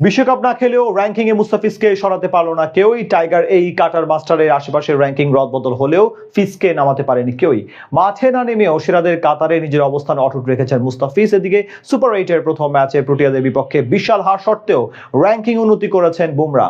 বিশ্বকাপ না খেলেও র্যাঙ্কিং এ মুস্তাফিজকে সরাতে পারলো না কেউই। টাইগার এই কাটার মাস্টারের আশেপাশের র্যাঙ্কিং রদবদল হলেও ফিজকে নামাতে পারেনি কেউই। মাঠে না নেমেও সেরাদের কাতারে নিজের অবস্থান অটুট রেখেছেন মুস্তাফিজ। এদিকে সুপার 8-এর প্রথম ম্যাচে প্রোটিয়াদের বিপক্ষে বিশাল হার সত্ত্বেও র্যাঙ্কিং উন্নতি করেছেন বুমরা।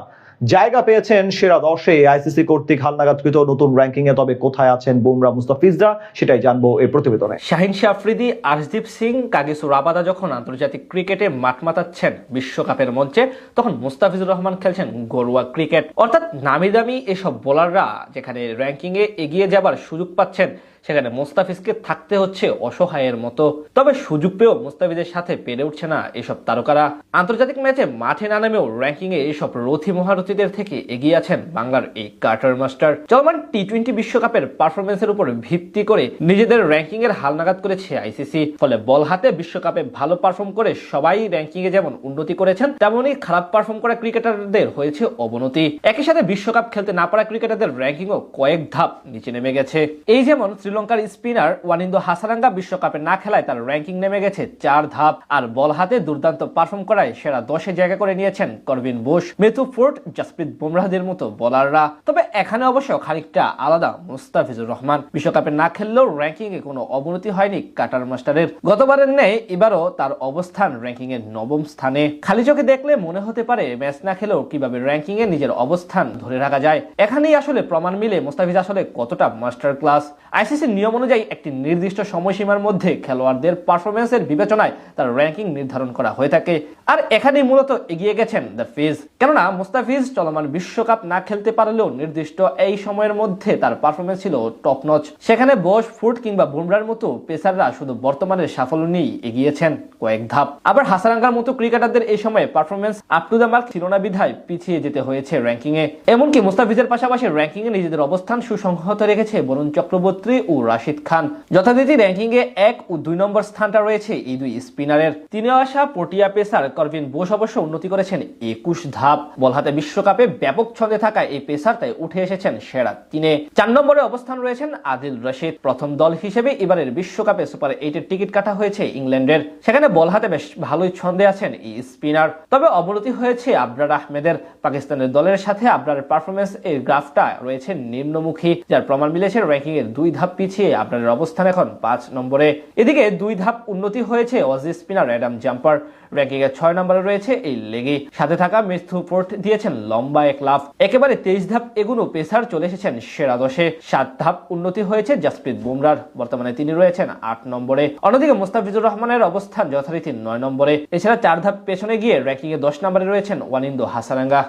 জায়গা পেয়েছেন সেরা 10-এ আইসিসি কর্তৃক হালনাগাদকৃত নতুন র্যাঙ্কিং এ। তবে কোথায় আছেন বুমরা মুস্তাফিজরা সেটাই জানবো এই প্রতিবেদনে। শাহিন শাহ আফ্রিদি, আরশদীপ সিং, কাগিসো রাবাদা যখন আন্তর্জাতিক ক্রিকেটে মাঠ মাতাচ্ছেন বিশ্বকাপের মঞ্চে, তখন মুস্তাফিজুর রহমান খেলছেন ঘরোয়া ক্রিকেট। অর্থাৎ নামি দামি এসব বোলাররা যেখানে র্যাঙ্কিং এ এগিয়ে যাবার সুযোগ পাচ্ছেন, সেখানে মুস্তাফিজকে থাকতে হচ্ছে অসহায়ের মতো। তবে সুযোগ পেয়েও মুস্তাফিজের সাথে পেরে উঠছে না এসব তারকারা। আন্তর্জাতিক ম্যাচে মাঠে না নামেও র্যাঙ্কিং এ এসব রথী মহারথীদের থেকে এগিয়ে আছেন বাংলার এই কাটার মাস্টার। চলমান টি-20 বিশ্বকাপের পারফরমেন্সের উপর ভিত্তি করে নিজেদের র্যাঙ্কিং এর হালনাগাদ করেছে আইসিসি। ফলে বল হাতে বিশ্বকাপে ভালো পারফর্ম করে সবাই র্যাঙ্কিং এ যেমন উন্নতি করেছেন, তেমনই খারাপ পারফর্ম করা ক্রিকেটারদের হয়েছে অবনতি। একই সাথে বিশ্বকাপ খেলতে না পারা ক্রিকেটারদের র্যাঙ্কিংও কয়েক ধাপ নিচে নেমে গেছে। এই যেমন শ্রীলঙ্কার স্পিনার ওয়ানিন্দো হাসারাঙ্গা বিশ্বকাপে না খেলায় তার র্যাঙ্কিং নেমে গেছে 4 ধাপ। আর বল হাতে দুর্দান্ত পারফর্ম করায় সেরা 10-এ জায়গা করে নিয়েছেন করভিন বুশ, ম্যাথু ফোর্ড, জাসপ্রীত বুমরাহদের মতো বোলাররা। তবে এখানে অবশ্য খানিকটা আলাদা মুস্তাফিজুর রহমান। বিশ্বকাপে না খেললেও র্যাঙ্কিং এ কোনো অবনতি হয়নি কাটার মাস্টারের। গতবারের ন্যায় এবারও তার অবস্থান র্যাঙ্কিং এর 9ম স্থানে। খালি চোখে দেখলে মনে হতে পারে ম্যাচ না খেলেও কিভাবে র্যাঙ্কিং এ নিজের অবস্থান ধরে রাখা যায়। এখানেই আসলে প্রমাণ মিলে মুস্তাফিজ আসলে কতটা মাস্টার ক্লাস। আইসিসির নিয়ম অনুযায়ী একটি নির্দিষ্ট সময়সীমার মধ্যে খেলোয়াড়দের পারফরমেন্সের বিবেচনায় তার র্যাঙ্কিং নির্ধারণ করা হয়ে থাকে। আর এখানেই মূলত এগিয়ে গেছেন দ্য ফিজ। কেননা মুস্তাফিজ চলমান বিশ্বকাপ না খেলতে পারলেও নির্দিষ্ট এই সময়ের মধ্যে তার পারফরমেন্স ছিল টপ নচ। সেখানে বোশ, ফুড কিংবা বুমরার মতো পেসাররা শুধু বর্তমানের সাফল্য নিয়েই এগিয়েছেন কয়েক ধাপ। আবার হাসারাঙ্গার মতো ক্রিকেটারদের এই সময়ে performance up to the mark ছিল না বিধায় পিছিয়ে যেতে হয়েছে র্যাঙ্কিং এ। এমনকি মুস্তাফিজের পাশাপাশি র্যাঙ্কিং এ নিজেদের অবস্থান সুসংহত রেখেছে বরুণ চক্রবর্তী ও রাশিদ খান। যথারীতি র্যাঙ্কিং এ 1 ও 2 নম্বর স্থানটা রয়েছে এই দুই স্পিনারের। তিনে আসা প্রোটিয়া পেসার করভিন বুশ অবশ্য উন্নতি করেছেন 21 ধাপ। বল হাতে বিশ্বকাপে ব্যাপক ছন্দে থাকা এই পেসার তাই উঠে এসেছেন সেরা 3-এ। 4 নম্বরে অবস্থান রয়েছেন আদিল রশিদ। প্রথম দল হিসেবে এবারের বিশ্বকাপে সুপার 8-এর টিকিট কাটা হয়েছে ইংল্যান্ডের। সেখানে বল হাতে বেশ ভালোই ছন্দে আছেন এই স্পিনার। তবে অবনতি হয়েছে আবরার আহমেদের। পাকিস্তানের দলের সাথে আবরারের পারফরমেন্স এর গ্রাফটা রয়েছে নিম্নমুখী, যার প্রমাণ মিলেছে র্যাঙ্কিং এর 2 ধাপ পিছিয়ে আবরারের অবস্থান এখন 5 নম্বরে। এদিকে 2 ধাপ উন্নতি হয়েছে Aussie spinner Adam jumper. Ranking এর 6 নম্বরে রয়েছে এই লেগি। সাথে থাকা ম্যাথু ফোর্ড দিয়েছেন লম্বা এক লাফ। একেবারে 23 ধাপ এগুলো পেসার চলে এসেছেন সেরা 10-এ। 7 ধাপ উন্নতি হয়েছে জাসপ্রীত বুমরার। বর্তমানে তিনি রয়েছেন 8 নম্বরে। অন্যদিকে মুস্তাফিজুর রহমানের অবস্থান যথারীতি 9 নম্বরে। এছাড়া 4 ধাপ পেছনে গিয়ে র্যাঙ্কিং এ 10 নম্বরে রয়েছেন ওয়ানিন্দো হাসারাঙ্গা।